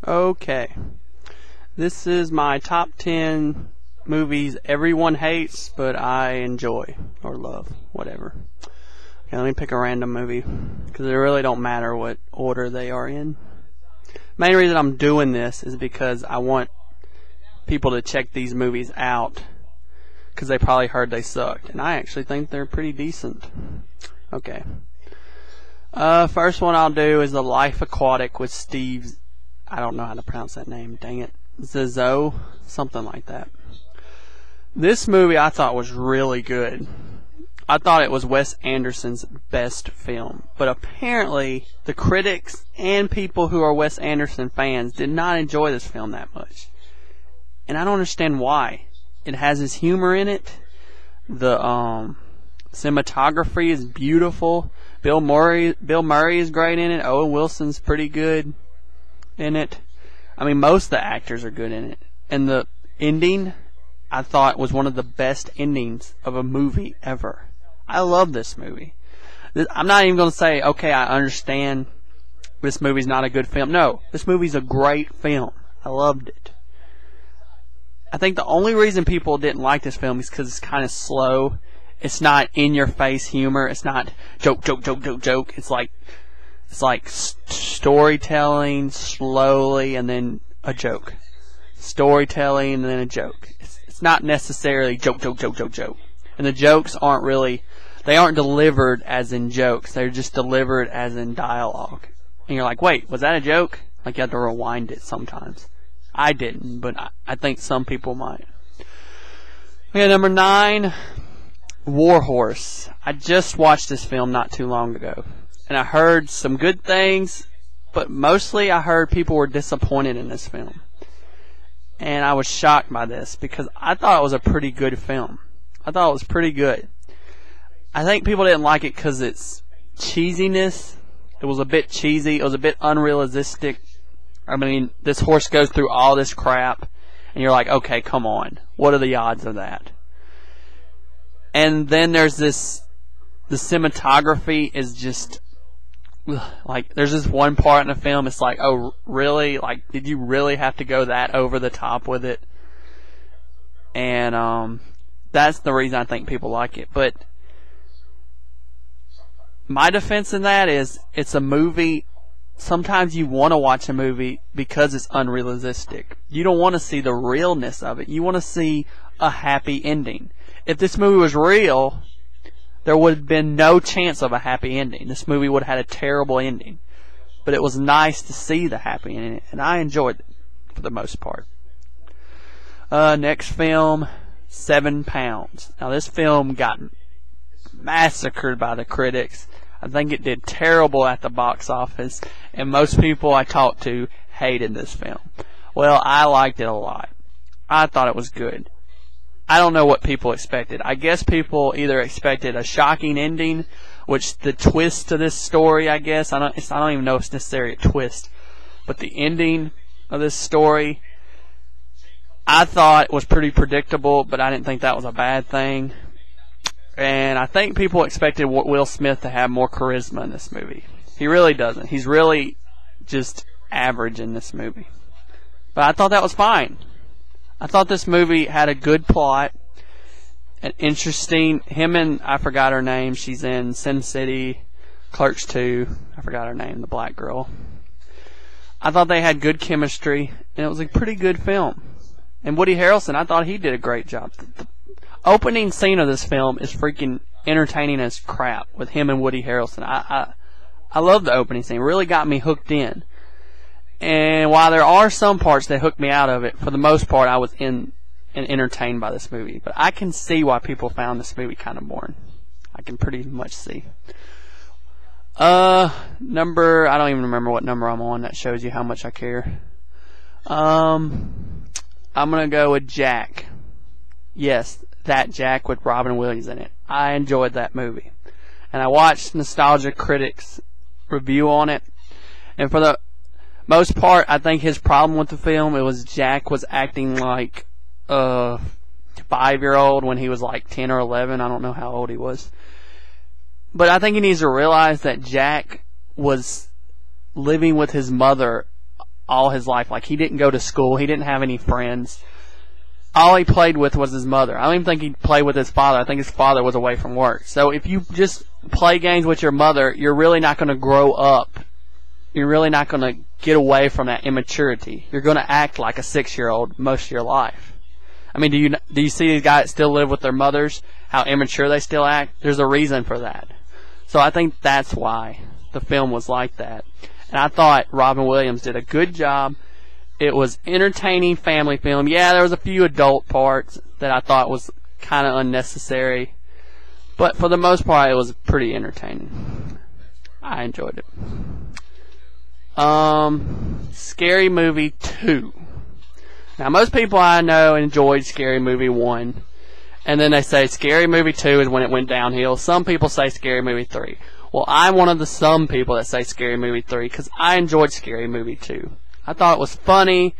Okay. This is my top 10 movies everyone hates, but I enjoy or love, whatever. Okay, let me pick a random movie because it really don't matter what order they are in. Main reason I'm doing this is because I want people to check these movies out because they probably heard they sucked, and I actually think they're pretty decent. Okay. First one I'll do is The Life Aquatic with Steve. I don't know how to pronounce that name. Dang it. Zissou, something like that. This movie I thought was really good. I thought it was Wes Anderson's best film, but apparently the critics and people who are Wes Anderson fans did not enjoy this film that much. And I don't understand why. It has his humor in it. The cinematography is beautiful. Bill Murray is great in it. Owen Wilson's pretty good in it. I mean, most of the actors are good in it. And the ending, I thought, was one of the best endings of a movie ever. I love this movie. I'm not even going to say, okay, I understand this movie's not a good film. No, this movie's a great film. I loved it. I think the only reason people didn't like this film is because it's kind of slow. It's not in-your-face humor. It's not joke, joke, joke, joke, joke. It's like storytelling slowly and then a joke. Storytelling and then a joke. It's not necessarily joke, joke, joke, joke, joke. And the jokes aren't delivered as in jokes. They're just delivered as in dialogue. And you're like, wait, was that a joke? Like you have to rewind it sometimes. I didn't, but I think some people might. Okay, number 9, War Horse. I just watched this film not too long ago. And I heard some good things, but mostly I heard people were disappointed in this film. And I was shocked by this because I thought it was a pretty good film. I thought it was pretty good. I think people didn't like it because it's cheesiness. It was a bit cheesy. It was a bit unrealistic. I mean, this horse goes through all this crap, and you're like, okay, come on. What are the odds of that? And then there's the cinematography is just, like, there's this one part in the film, it's like, oh, really? Like, did you really have to go that over the top with it? And, that's the reason I think people like it. But my defense in that is it's a movie. Sometimes you want to watch a movie because it's unrealistic. You don't want to see the realness of it. You want to see a happy ending. If this movie was real, there would have been no chance of a happy ending. This movie would have had a terrible ending. But it was nice to see the happy ending, and I enjoyed it for the most part. Next film, 7 Pounds. Now this film got massacred by the critics. I think it did terrible at the box office, and most people I talked to hated this film. Well, I liked it a lot. I thought it was good. I don't know what people expected. I guess people either expected a shocking ending, which the twist to this story, I guess, I don't even know if it's necessarily a twist, but the ending of this story, I thought was pretty predictable, but I didn't think that was a bad thing. And I think people expected Will Smith to have more charisma in this movie. He really doesn't. He's really just average in this movie. But I thought that was fine. I thought this movie had a good plot, an interesting, him and, I forgot her name, she's in Sin City, Clerks 2, I forgot her name, the black girl. I thought they had good chemistry, and it was a pretty good film. And Woody Harrelson, I thought he did a great job. The opening scene of this film is freaking entertaining as crap with him and Woody Harrelson. I love the opening scene. It really got me hooked in. And while there are some parts that hooked me out of it, for the most part I was in and entertained by this movie. But I can see why people found this movie kind of boring. I can pretty much see. I don't even remember what number I'm on. That shows you how much I care. I'm going to go with Jack. Yes, that Jack with Robin Williams in it. I enjoyed that movie. And I watched Nostalgia Critics review on it. And for the most part, I think his problem with the film, it was Jack was acting like a 5-year-old when he was like 10 or 11. I don't know how old he was. But I think he needs to realize that Jack was living with his mother all his life. Like, he didn't go to school. He didn't have any friends. All he played with was his mother. I don't even think he played with his father. I think his father was away from work. So if you just play games with your mother, you're really not going to grow up. You're really not going to get away from that immaturity. You're going to act like a 6-year-old most of your life. I mean, do you see these guys that still live with their mothers, how immature they still act? There's a reason for that. So I think that's why the film was like that. And I thought Robin Williams did a good job. It was entertaining family film. Yeah, there was a few adult parts that I thought was kind of unnecessary. But for the most part, it was pretty entertaining. I enjoyed it. Scary Movie 2. Now, most people I know enjoyed Scary Movie 1. And then they say Scary Movie 2 is when it went downhill. Some people say Scary Movie 3. Well, I'm one of the some people that say Scary Movie 3 because I enjoyed Scary Movie 2. I thought it was funny.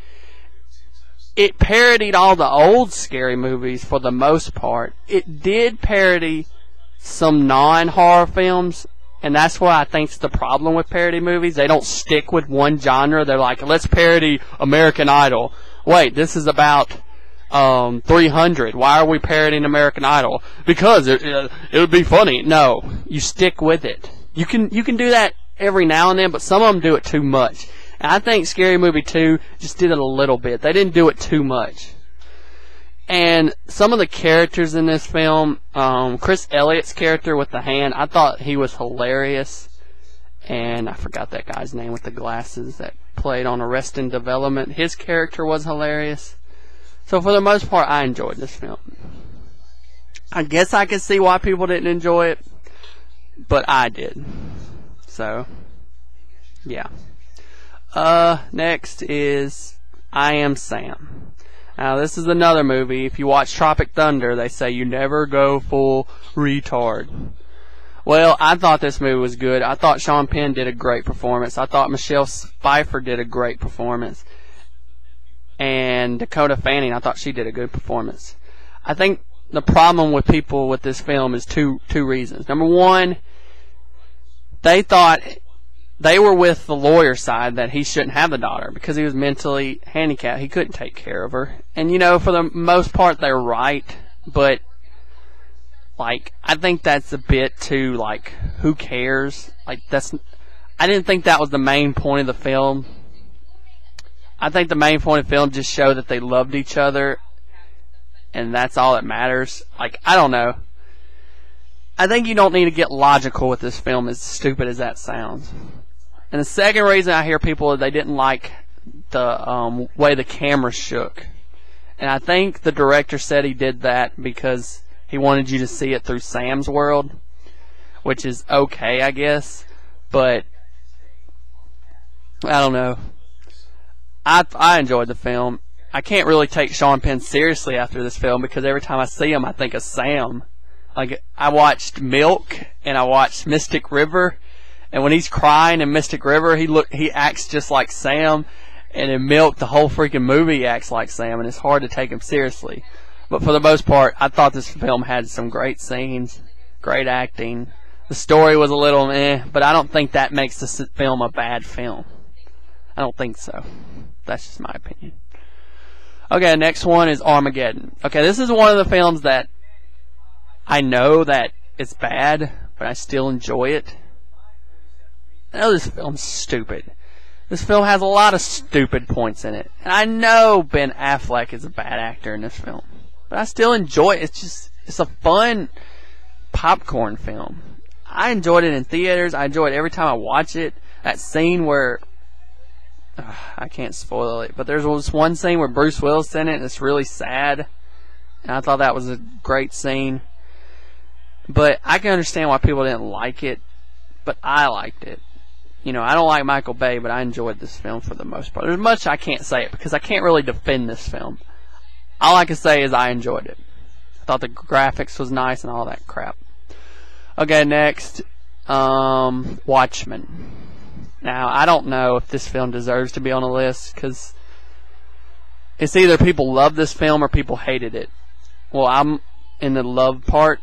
It parodied all the old scary movies for the most part. It did parody some non-horror films, and that's what I think's the problem with parody movies. They don't stick with one genre. They're like, let's parody American Idol. Wait, this is about 300. Why are we parodying American Idol? Because it would be funny. No, you stick with it. You can do that every now and then, but some of them do it too much. And I think Scary Movie 2 just did it a little bit. They didn't do it too much. And some of the characters in this film, Chris Elliott's character with the hand, I thought he was hilarious. And I forgot that guy's name with the glasses that played on Arrested Development. His character was hilarious. So for the most part, I enjoyed this film. I guess I could see why people didn't enjoy it, but I did. So, yeah. Next is I Am Sam. Now, this is another movie. If you watch Tropic Thunder, they say you never go full retard. Well, I thought this movie was good. I thought Sean Penn did a great performance. I thought Michelle Pfeiffer did a great performance. And Dakota Fanning, I thought she did a good performance. I think the problem with people with this film is two reasons. Number one, they thought they were with the lawyer side that he shouldn't have the daughter because he was mentally handicapped. He couldn't take care of her. And, you know, for the most part, they're right. But, like, I think that's a bit too, like, who cares? Like, I didn't think that was the main point of the film. I think the main point of the film just showed that they loved each other. And that's all that matters. Like, I don't know. I think you don't need to get logical with this film, as stupid as that sounds. And the second reason I hear people, they didn't like the way the camera shook. And I think the director said he did that because he wanted you to see it through Sam's world, which is okay, I guess. But, I don't know. I enjoyed the film. I can't really take Sean Penn seriously after this film because every time I see him, I think of Sam. Like, I watched Milk and I watched Mystic River. And when he's crying in Mystic River, he acts just like Sam. And in Milk, the whole freaking movie acts like Sam, and it's hard to take him seriously. But for the most part, I thought this film had some great scenes, great acting. The story was a little but I don't think that makes this film a bad film. I don't think so. That's just my opinion. Okay, next one is Armageddon. Okay, this is one of the films that I know that it's bad, but I still enjoy it. I know this film's stupid. This film has a lot of stupid points in it. And I know Ben Affleck is a bad actor in this film. But I still enjoy it. It's a fun popcorn film. I enjoyed it in theaters. I enjoy it every time I watch it. That scene where, I can't spoil it, but there's this one scene where Bruce Willis in it, and it's really sad. And I thought that was a great scene. But I can understand why people didn't like it. But I liked it. You know, I don't like Michael Bay, but I enjoyed this film for the most part. There's much I can't say it because I can't really defend this film. All I can say is I enjoyed it. I thought the graphics was nice and all that crap. Okay, next, Watchmen. Now, I don't know if this film deserves to be on a list because it's either people love this film or people hated it. Well, I'm in the love part.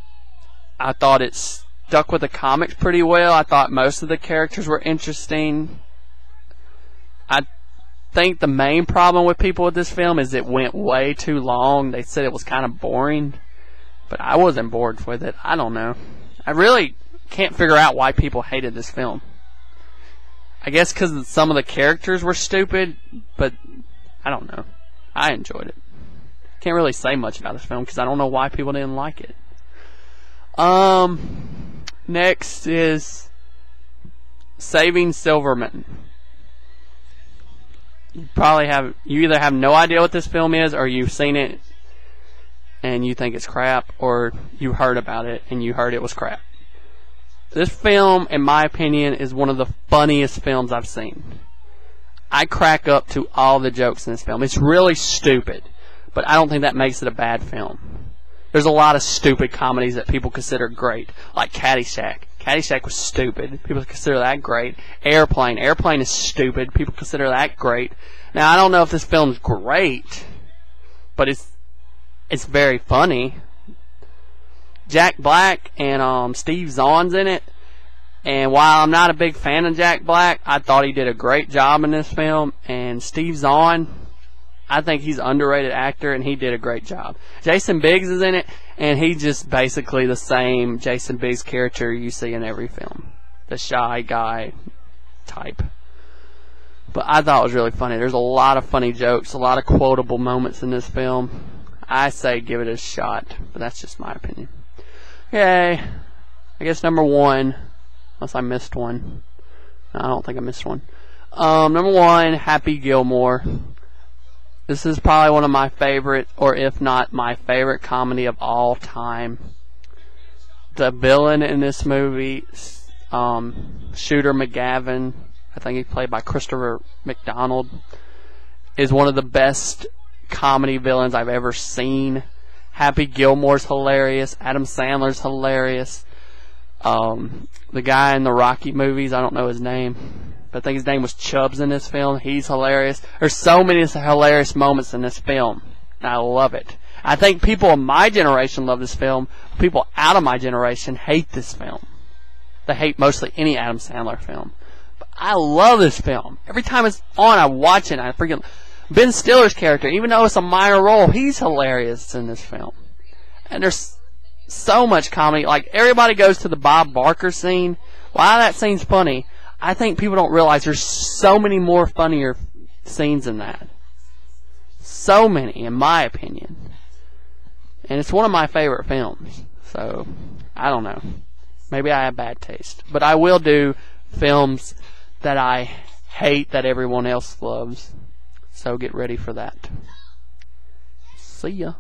I thought it stuck with the comics pretty well. I thought most of the characters were interesting. I think the main problem with people with this film is it went way too long. They said it was kind of boring, but I wasn't bored with it. I don't know. I really can't figure out why people hated this film. I guess because some of the characters were stupid, but I don't know. I enjoyed it. Can't really say much about this film because I don't know why people didn't like it. Next is Saving Silverman. You either have no idea what this film is, or you've seen it and you think it's crap, or you heard about it and you heard it was crap. This film, in my opinion, is one of the funniest films I've seen. I crack up to all the jokes in this film. It's really stupid, but I don't think that makes it a bad film. There's a lot of stupid comedies that people consider great, like Caddyshack. Caddyshack was stupid. People consider that great. Airplane is stupid. People consider that great. Now, I don't know if this film's great, but it's very funny. Jack Black and Steve Zahn's in it. And while I'm not a big fan of Jack Black, I thought he did a great job in this film. And Steve Zahn, I think he's an underrated actor, and he did a great job. Jason Biggs is in it, and he's just basically the same Jason Biggs character you see in every film. The shy guy type. But I thought it was really funny. There's a lot of funny jokes, a lot of quotable moments in this film. I say give it a shot, but that's just my opinion. Okay, I guess number 1, unless I missed one. No, I don't think I missed one. Number 1, Happy Gilmore. This is probably one of my favorite, or if not my favorite comedy of all time. The villain in this movie, Shooter McGavin, I think he's played by Christopher McDonald, is one of the best comedy villains I've ever seen. Happy Gilmore's hilarious. Adam Sandler's hilarious. The guy in the Rocky movies, I don't know his name, but I think his name was Chubbs in this film. He's hilarious. There's so many hilarious moments in this film, and I love it. I think people of my generation love this film. People out of my generation hate this film. They hate mostly any Adam Sandler film. But I love this film. Every time it's on, I watch it, and I freaking... Ben Stiller's character, even though it's a minor role, he's hilarious in this film. And there's so much comedy. Like, everybody goes to the Bob Barker scene. While that scene's funny, I think people don't realize there's so many more funnier scenes than that. So many, in my opinion. And it's one of my favorite films. So, I don't know. Maybe I have bad taste. But I will do films that I hate that everyone else loves. So get ready for that. See ya.